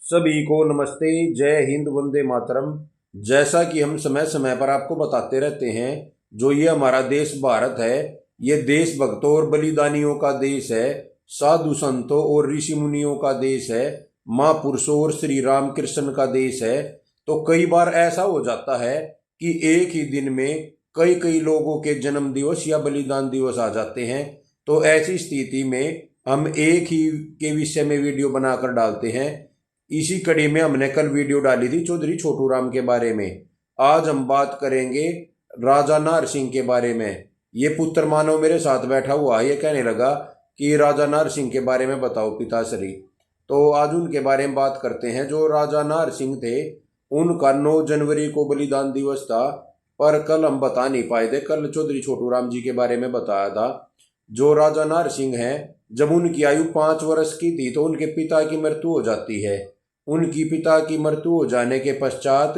सभी को नमस्ते। जय हिंद, वंदे मातरम। जैसा कि हम समय समय पर आपको बताते रहते हैं, जो ये हमारा देश भारत है, ये देश भक्तों और बलिदानियों का देश है, साधु संतों और ऋषि मुनियों का देश है, महापुरुषों और श्री राम कृष्ण का देश है। तो कई बार ऐसा हो जाता है कि एक ही दिन में कई कई लोगों के जन्म दिवस या बलिदान दिवस आ जाते हैं। तो ऐसी स्थिति में हम एक ही के विषय में वीडियो बनाकर डालते हैं। इसी कड़ी में हमने कल वीडियो डाली थी चौधरी छोटू राम के बारे में। आज हम बात करेंगे राजा नार सिंह के बारे में। ये पुत्र मानव मेरे साथ बैठा हुआ है, ये कहने लगा कि राजा नार सिंह के बारे में बताओ पिताश्री। तो आज उनके बारे में बात करते हैं। जो राजा नार सिंह थे, उनका 9 जनवरी को बलिदान दिवस था, पर कल हम बता नहीं पाए थे। कल चौधरी छोटू राम जी के बारे में बताया था। जो राजा नार सिंह हैं, जब उनकी आयु 5 वर्ष की थी तो उनके पिता की मृत्यु हो जाती है। उनकी पिता की मृत्यु हो जाने के पश्चात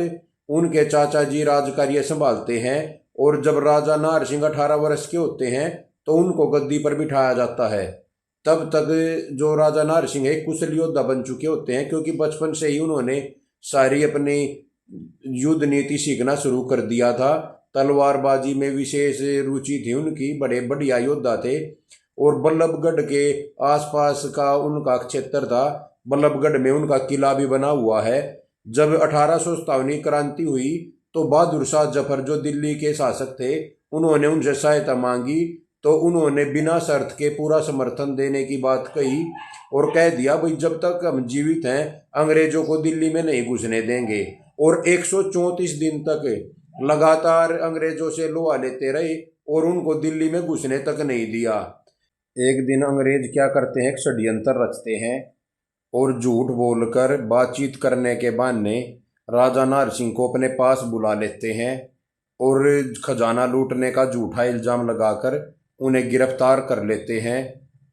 उनके चाचा जी राजकार्य संभालते हैं, और जब राजा नार सिंह 18 वर्ष के होते हैं तो उनको गद्दी पर बिठाया जाता है। तब तक जो राजा नार सिंह एक कुशल योद्धा बन चुके होते हैं, क्योंकि बचपन से ही उन्होंने सारी अपनी युद्ध नीति सीखना शुरू कर दिया था। तलवारबाजी में विशेष रुचि थी उनकी, बड़े बढ़िया योद्धा थे। और बल्लभगढ़ के आसपास का उनका क्षेत्र था। बल्लभगढ़ में उनका किला भी बना हुआ है। जब 1857 क्रांति हुई तो बहादुर शाह जफर, जो दिल्ली के शासक थे, उन्होंने उनसे सहायता मांगी, तो उन्होंने बिना शर्त के पूरा समर्थन देने की बात कही और कह दिया, भाई जब तक हम जीवित हैं अंग्रेजों को दिल्ली में नहीं घुसने देंगे। और 134 दिन तक लगातार अंग्रेजों से लोहा लेते रहे और उनको दिल्ली में घुसने तक नहीं दिया। एक दिन अंग्रेज क्या करते हैं, एक षड्यंत्र रचते हैं और झूठ बोलकर बातचीत करने के बहाने राजा नार सिंह को अपने पास बुला लेते हैं और खजाना लूटने का झूठा इल्जाम लगाकर उन्हें गिरफ्तार कर लेते हैं।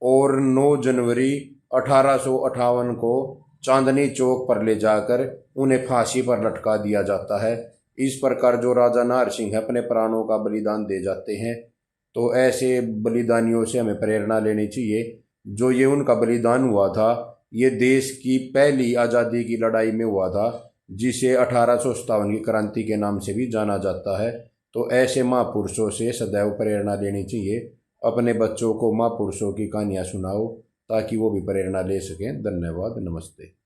और 9 जनवरी 1858 को चांदनी चौक पर ले जाकर उन्हें फांसी पर लटका दिया जाता है। इस प्रकार जो राजा नार सिंह अपने प्राणों का बलिदान दे जाते हैं। तो ऐसे बलिदानियों से हमें प्रेरणा लेनी चाहिए। जो ये उनका बलिदान हुआ था, ये देश की पहली आज़ादी की लड़ाई में हुआ था, जिसे 1857 की क्रांति के नाम से भी जाना जाता है। तो ऐसे महापुरुषों से सदैव प्रेरणा लेनी चाहिए। अपने बच्चों को महापुरुषों की कहानियाँ सुनाओ ताकि वो भी प्रेरणा ले सकें। धन्यवाद, नमस्ते।